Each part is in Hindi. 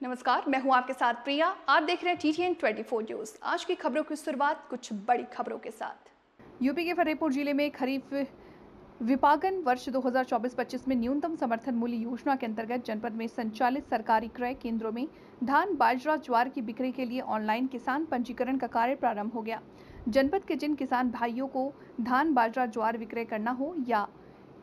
नमस्कार, मैं हूं आपके साथ प्रिया। आप देख रहे हैं TTN 24 न्यूज। आज की खबरों की शुरुआत कुछ बड़ी खबरों के साथ। यूपी के फतेहपुर जिले में खरीफ विपागन वर्ष 2024-25 में न्यूनतम समर्थन मूल्य योजना के अंतर्गत जनपद में संचालित सरकारी क्रय केंद्रों में धान, बाजरा, ज्वार की बिक्री के लिए ऑनलाइन किसान पंजीकरण का कार्य प्रारंभ हो गया। जनपद के जिन किसान भाइयों को धान, बाजरा, ज्वार विक्रय करना हो या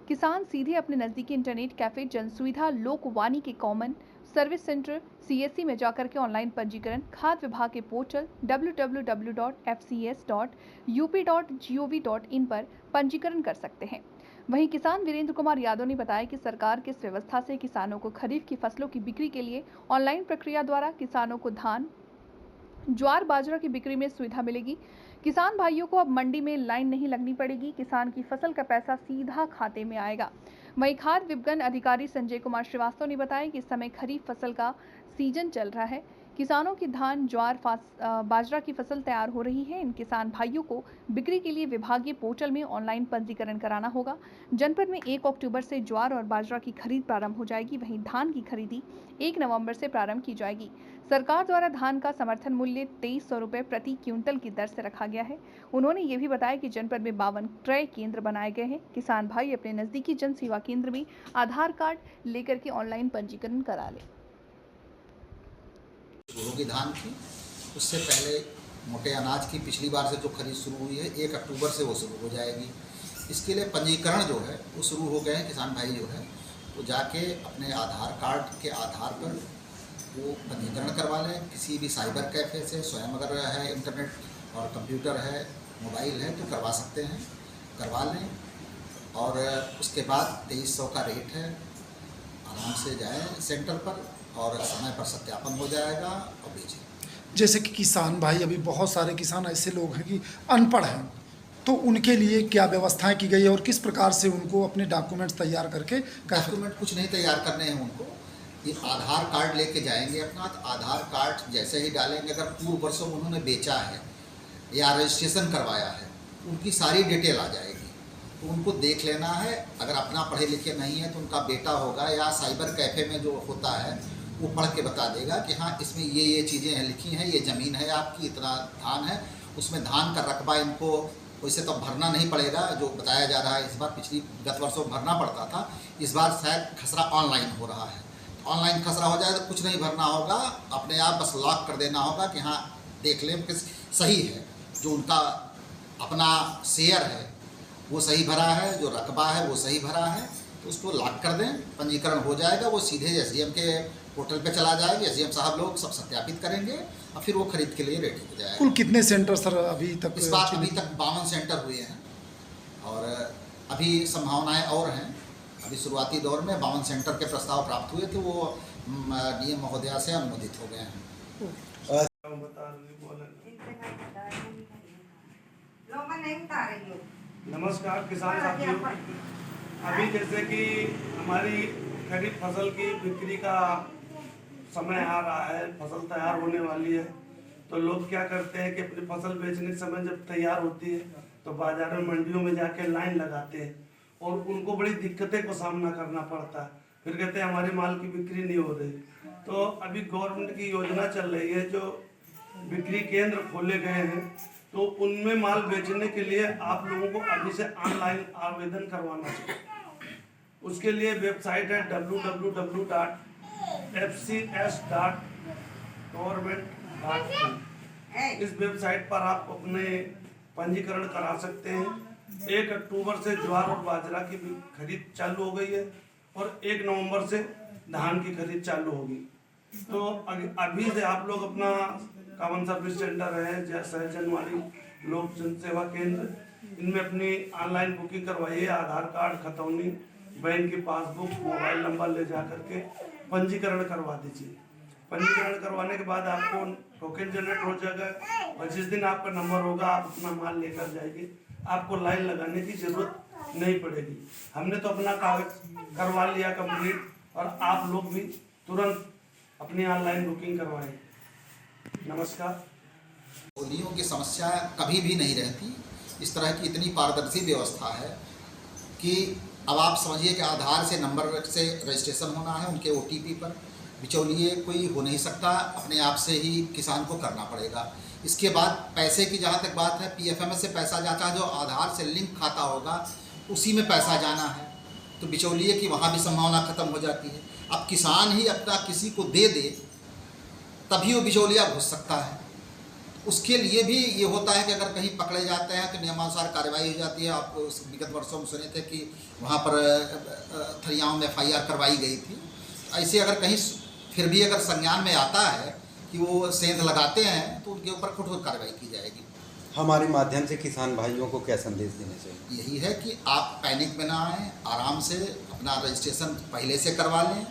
किसान सीधे अपने नजदीकी इंटरनेट कैफे, जन सुविधा, लोकवाणी के कॉमन सर्विस सेंटर CSC में जाकर के ऑनलाइन पंजीकरण खाद्य विभाग के पोर्टल www.fcs.up.gov.in पर पंजीकरण कर सकते हैं। वहीं किसान वीरेंद्र कुमार यादव ने बताया कि सरकार की इस व्यवस्था से किसानों को खरीफ की फसलों की बिक्री के लिए ऑनलाइन प्रक्रिया द्वारा किसानों को धान, ज्वार, बाजरा की बिक्री में सुविधा मिलेगी। किसान भाइयों को अब मंडी में लाइन नहीं लगनी पड़ेगी। किसान की फसल का पैसा सीधा खाते में आएगा। वहीं खाद्य विपणन अधिकारी संजय कुमार श्रीवास्तव ने बताया कि इस समय खरीफ फसल का सीजन चल रहा है। किसानों की धान, ज्वार, बाजरा की फसल तैयार हो रही है। इन किसान भाइयों को बिक्री के लिए विभागीय पोर्टल में ऑनलाइन पंजीकरण कराना होगा। जनपद में 1 अक्टूबर से ज्वार और बाजरा की खरीद प्रारंभ हो जाएगी। वहीं धान की खरीदी 1 नवंबर से प्रारंभ की जाएगी। सरकार द्वारा धान का समर्थन मूल्य 2300 रुपये प्रति क्विंटल की दर से रखा गया है। उन्होंने ये भी बताया कि जनपद में 52 क्रय केंद्र बनाए गए हैं। किसान भाई अपने नजदीकी जन सेवा केंद्र में आधार कार्ड लेकर के ऑनलाइन पंजीकरण करा लें। शुरू होगी धान की, उससे पहले मोटे अनाज की पिछली बार से जो खरीद शुरू हुई है 1 अक्टूबर से वो शुरू हो जाएगी। इसके लिए पंजीकरण जो है वो शुरू हो गए हैं। किसान भाई जो है वो जाके अपने आधार कार्ड के आधार पर वो पंजीकरण करवा लें। किसी भी साइबर कैफ़े से, स्वयं अगर है इंटरनेट और कंप्यूटर है, मोबाइल है तो करवा सकते हैं, करवा लें। और उसके बाद 2300 का रेट है। आराम से जाएं सेंटर पर और समय पर सत्यापन हो जाएगा और बेचें। जैसे कि किसान भाई, अभी बहुत सारे किसान ऐसे लोग हैं कि अनपढ़ हैं, तो उनके लिए क्या व्यवस्थाएं की गई है और किस प्रकार से उनको अपने डॉक्यूमेंट्स तैयार करके? डॉक्यूमेंट कुछ नहीं तैयार करने हैं उनको, ये आधार कार्ड लेके जाएंगे अपना। आधार कार्ड जैसे ही डालेंगे, अगर पूर्व वर्षों में उन्होंने बेचा है या रजिस्ट्रेशन करवाया है, उनकी सारी डिटेल आ जाएगी। तो उनको देख लेना है। अगर अपना पढ़े लिखे नहीं है तो उनका बेटा होगा या साइबर कैफ़े में जो होता है वो पढ़ के बता देगा कि हाँ इसमें ये चीज़ें हैं, लिखी हैं, ये ज़मीन है आपकी, इतना धान है, उसमें धान का रकबा इनको वैसे तो भरना नहीं पड़ेगा जो बताया जा रहा है इस बार। गत वर्षों भरना पड़ता था, इस बार शायद खसरा ऑनलाइन हो रहा है। ऑनलाइन खसरा हो जाए तो कुछ नहीं भरना होगा, अपने आप बस लॉक कर देना होगा कि हाँ देख लें कि सही है, जो उनका अपना शेयर है वो सही भरा है, जो रकबा है वो सही भरा है, तो उसको लॉक कर दें, पंजीकरण हो जाएगा। वो सीधे SDM के पोर्टल पे चला जाएगी। SDM साहब लोग सब सत्यापित करेंगे और फिर वो खरीद के लिए रेडी हो जाएगा। कुल कितने सेंटर सर अभी तक? इस बार अभी तक 52 सेंटर हुए हैं और अभी संभावनाएं और हैं। अभी शुरुआती दौर में 52 सेंटर के प्रस्ताव प्राप्त हुए थे, वो DM महोदया से अनुमोदित हो गए हैं। नमस्कार किसान साथियों, अभी जैसे कि हमारी खरीफ फसल की बिक्री का समय आ रहा है, फसल तैयार होने वाली है, तो लोग क्या करते हैं कि अपनी फसल बेचने के समय जब तैयार होती है तो बाजार में, मंडियों में जाके लाइन लगाते हैं और उनको बड़ी दिक्कतें को सामना करना पड़ता है। फिर कहते हैं हमारे माल की बिक्री नहीं हो रही। तो अभी गवर्नमेंट की योजना चल रही है, जो बिक्री केंद्र खोले गए हैं, तो उनमें माल बेचने के लिए आप लोगों को अभी से ऑनलाइन आवेदन करवाना चाहिए। उसके लिए वेबसाइट है www.fcs.government.in। इस वेबसाइट पर आप अपने पंजीकरण करा सकते हैं। 1 अक्टूबर से ज्वार और बाजरा की खरीद चालू हो गई है और 1 नवंबर से धान की खरीद चालू होगी। तो अभी से आप लोग अपना कॉमन सर्विस सेंटर है, जैसे जनवारी, लोक जनसेवा केंद्र, इनमें अपनी ऑनलाइन बुकिंग करवाइए। आधार कार्ड, खतौनी, बैंक की पासबुक, मोबाइल नंबर ले जा करके पंजीकरण करवा दीजिए। पंजीकरण करवाने के बाद आपको टोकन जनरेट हो जाएगा और जिस दिन आपका नंबर होगा आप अपना माल लेकर जाएंगे। आपको लाइन लगाने की जरूरत नहीं पड़ेगी। हमने तो अपना कागज करवा लिया कंप्लीट और आप लोग भी तुरंत अपनी ऑनलाइन बुकिंग करवाएं। नमस्कार। बोलियों की समस्या कभी भी नहीं रहती। इस तरह की इतनी पारदर्शी व्यवस्था है कि अब आप समझिए कि आधार से नंबर से रजिस्ट्रेशन होना है, उनके OTP पर बिचौलिए कोई हो नहीं सकता, अपने आप से ही किसान को करना पड़ेगा। इसके बाद पैसे की जहाँ तक बात है, PFMS से पैसा जाता है, जो आधार से लिंक खाता होगा उसी में पैसा जाना है, तो बिचौलिए की वहाँ भी संभावना खत्म हो जाती है। अब किसान ही अपना किसी को दे दे तभी वो बिचौलिया घुस सकता है। उसके लिए भी ये होता है कि अगर कहीं पकड़े जाते हैं तो नियमानुसार कार्रवाई हो जाती है। आप विगत वर्षों में सुने थे कि वहाँ पर थरियाओं में FIR करवाई गई थी। ऐसे अगर कहीं फिर भी अगर संज्ञान में आता है कि वो सेंध लगाते हैं तो उनके ऊपर कठोर कार्रवाई की जाएगी। हमारे माध्यम से किसान भाइयों को क्या संदेश देना चाहिए? यही है कि आप पैनिक में ना आएँ, आराम से अपना रजिस्ट्रेशन पहले से करवा लें।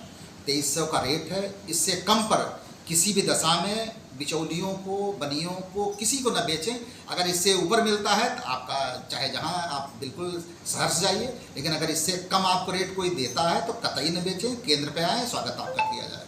2300 का रेट है, इससे कम पर किसी भी दशा में बिचौलियों को, बनियों को, किसी को न बेचें। अगर इससे ऊपर मिलता है तो आपका चाहे जहां आप बिल्कुल सहर्ष जाइए, लेकिन अगर इससे कम आपको रेट कोई देता है तो कतई न बेचें। केंद्र पे आएँ, स्वागत आपका किया जाए।